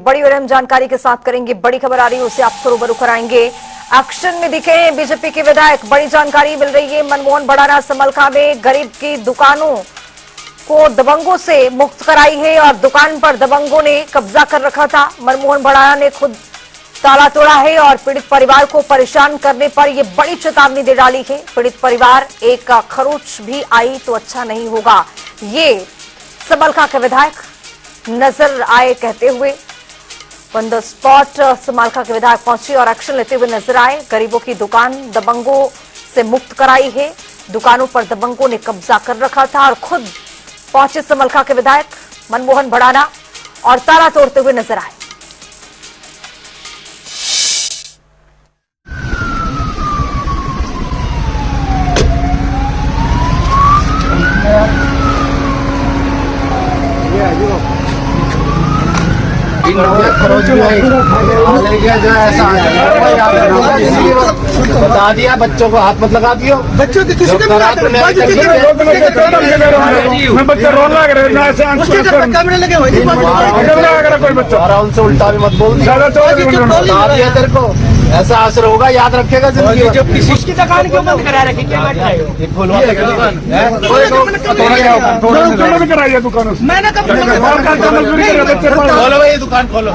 बड़ी और अहम जानकारी के साथ करेंगे, बड़ी खबर आ रही है उसे आपको रूबरू कराएंगे। एक्शन में दिखे हैं बीजेपी के विधायक, बड़ी जानकारी मिल रही है। मनमोहन भड़ाना समलखा में गरीब की दुकानों को दबंगों से मुक्त कराई है और दुकान पर दबंगों ने कब्जा कर रखा था। मनमोहन भड़ाना ने खुद ताला तोड़ा है और पीड़ित परिवार को परेशान करने पर यह बड़ी चेतावनी दे डाली है। पीड़ित परिवार एक खरोच भी आई तो अच्छा नहीं होगा, ये समलखा के विधायक नजर आए कहते हुए ऑन द स्पॉट समलखा के विधायक पहुंचे और एक्शन लेते हुए नजर आए। गरीबों की दुकान दबंगों से मुक्त कराई है, दुकानों पर दबंगों ने कब्जा कर रखा था और खुद पहुंचे समलखा के विधायक मनमोहन भड़ाना और ताला तोड़ते हुए नजर आए। बता दिया बच्चों को हाथ मत लगा दियो। बच्चों की किसी बच्चे रोन लग रहे कैमरे लगे हुए कोई बच्चा उनसे उल्टा भी मत बोल दिया तेरे को, ऐसा असर होगा याद रखेगा जिंदगी। जो किसी दुकान क्यों बंद करा रखी कराइए दुकान मैंने कब खोलो भाई दुकान खोलो।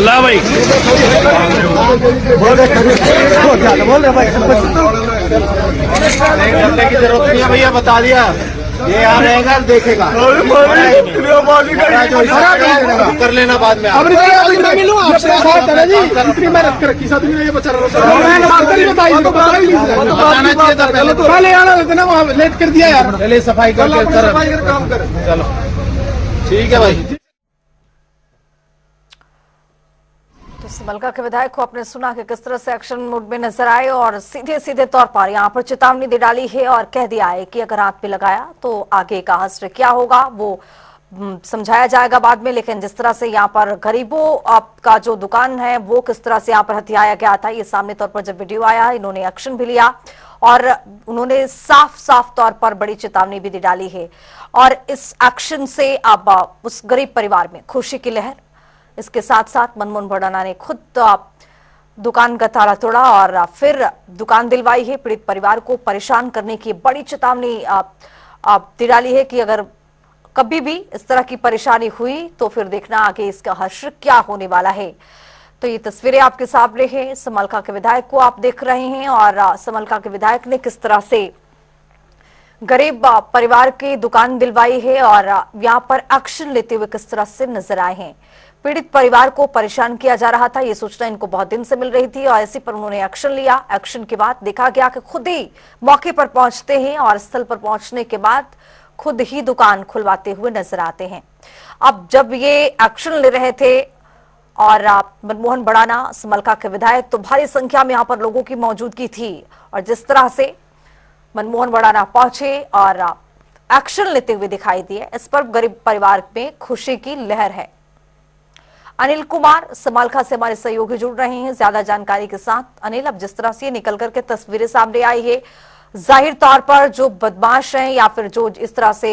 ला भाई बोल रहे भाई करने की जरूरत नहीं है भैया, बता दिया ये यहाँ रहेगा देखेगा कर लेना बाद में। मिलूँ आपसे इतनी मेहनत कर रखी साथ में ये बचा बताना चाहिए था पहले, तो पहले आना लेते ना, वहाँ लेट कर दिया यार, पहले सफाई कर काम कर। चलो ठीक है भाई। तो समलखा के विधायक को आपने सुना कि किस तरह से एक्शन मोड में नजर आए और सीधे सीधे तौर पर यहां पर चेतावनी दे डाली है और कह दिया है कि अगर हाथ पे लगाया तो आगे का हश्र क्या होगा वो समझाया जाएगा बाद में। लेकिन जिस तरह से यहाँ पर गरीबों का जो दुकान है वो किस तरह से यहाँ पर हथियाया गया था, ये सामने तौर पर जब वीडियो आया इन्होंने एक्शन भी लिया और उन्होंने साफ साफ तौर पर बड़ी चेतावनी भी दे डाली है। और इस एक्शन से अब उस गरीब परिवार में खुशी की लहर, इसके साथ साथ मनमोहन भड़ाना ने खुद दुकान का ताला तोड़ा और फिर दुकान दिलवाई है। पीड़ित परिवार को परेशान करने की बड़ी चेतावनी दे डाली है कि अगर कभी भी इस तरह की परेशानी हुई तो फिर देखना आगे इसका हश्र क्या होने वाला है। तो ये तस्वीरें आपके सामने हैं, समलखा के विधायक को आप देख रहे हैं और समलखा के विधायक ने किस तरह से गरीब परिवार की दुकान दिलवाई है और यहाँ पर एक्शन लेते हुए किस तरह से नजर आए हैं। पीड़ित परिवार को परेशान किया जा रहा था, ये सूचना इनको बहुत दिन से मिल रही थी और ऐसी पर उन्होंने एक्शन लिया। एक्शन के बाद देखा गया कि खुद ही मौके पर पहुंचते हैं और स्थल पर पहुंचने के बाद खुद ही दुकान खुलवाते हुए नजर आते हैं। अब जब ये एक्शन ले रहे थे और मनमोहन भड़ाना समलखा के विधायक, तो भारी संख्या में यहाँ पर लोगों की मौजूदगी थी और जिस तरह से मनमोहन भड़ाना पहुंचे और एक्शन लेते हुए दिखाई दिए, इस पर गरीब परिवार में खुशी की लहर है। अनिल कुमार समलखा से हमारे सहयोगी जुड़ रहे हैं ज्यादा जानकारी के साथ। अनिल, अब जिस तरह से निकल करके तस्वीरें सामने आई है, जाहिर तौर पर जो बदमाश हैं या फिर जो इस तरह से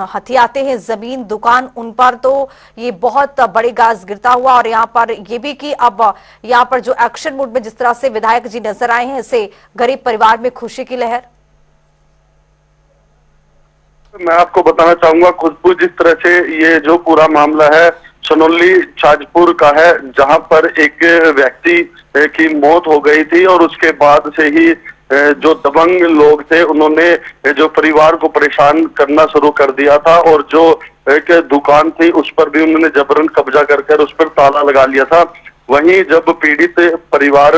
हथियाते हैं जमीन दुकान, उन पर तो ये बहुत बड़ी गाज गिरता हुआ और यहाँ पर ये भी कि अब यहाँ पर जो एक्शन मूड में जिस तरह से विधायक जी नजर आए हैं, इससे गरीब परिवार में खुशी की लहर। मैं आपको बताना चाहूंगा खुशबू, जिस तरह से ये जो पूरा मामला है सनोली छाजपुर का है, जहां पर एक व्यक्ति की मौत हो गई थी और उसके बाद से ही जो दबंग लोग थे उन्होंने जो परिवार को परेशान करना शुरू कर दिया था और जो एक दुकान थी उस पर भी उन्होंने जबरन कब्जा कर उस पर ताला लगा लिया था। वहीं जब पीड़ित परिवार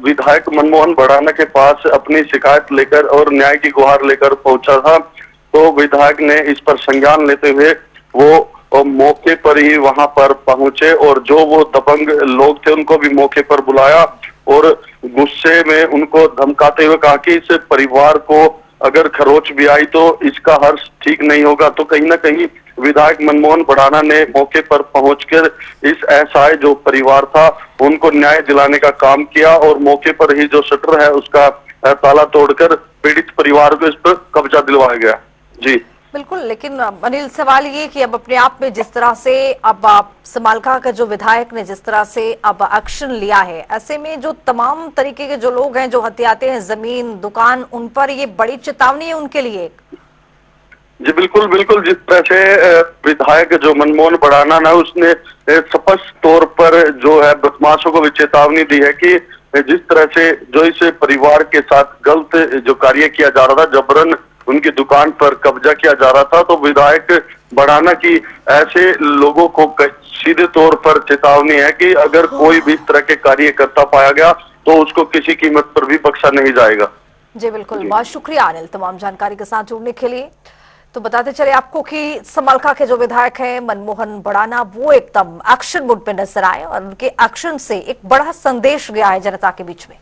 विधायक मनमोहन भड़ाना के पास अपनी शिकायत लेकर और न्याय की गुहार लेकर पहुंचा था, तो विधायक ने इस पर संज्ञान लेते हुए वो मौके पर ही वहां पर पहुंचे और जो वो दबंग लोग थे उनको भी मौके पर बुलाया और गुस्से में उनको धमकाते हुए कहा कि इस परिवार को अगर खरोच भी आई तो इसका हर्ष ठीक नहीं होगा। तो कहीं ना कहीं विधायक मनमोहन भड़ाना ने मौके पर पहुंचकर इस असहाय जो परिवार था उनको न्याय दिलाने का काम किया और मौके पर ही जो शटर है उसका ताला तोड़कर पीड़ित परिवार को इस पर कब्जा दिलवाया गया। जी। बिल्कुल, लेकिन अनिल सवाल ये कि अब अपने आप में जिस तरह से अब आप समालखा का जो विधायक ने जिस तरह से अब एक्शन लिया है, ऐसे में जो तमाम तरीके के जो लोग हैं जो हथियाते हैं जमीन दुकान, उन पर ये बड़ी चेतावनी है उनके लिए। जी बिल्कुल बिल्कुल, जिस तरह से विधायक जो मनमोहन भड़ाना ना, उसने स्पष्ट तौर पर जो है बदमाशों को भी चेतावनी दी है कि जिस तरह से जो इस परिवार के साथ गलत जो कार्य किया जा रहा था, जबरन उनकी दुकान पर कब्जा किया जा रहा था, तो विधायक भड़ाना की ऐसे लोगों को सीधे तौर पर चेतावनी है कि अगर कोई भी इस तरह के कार्य करता पाया गया तो उसको किसी कीमत पर भी बख्शा नहीं जाएगा। जी बिल्कुल, बहुत शुक्रिया अनिल तमाम जानकारी के साथ जुड़ने के लिए। तो बताते चले आपको कि समालखा के जो विधायक हैं मनमोहन भड़ाना, वो एकदम एक्शन मोड पे नजर आए और उनके एक्शन से एक बड़ा संदेश गया है जनता के बीच में।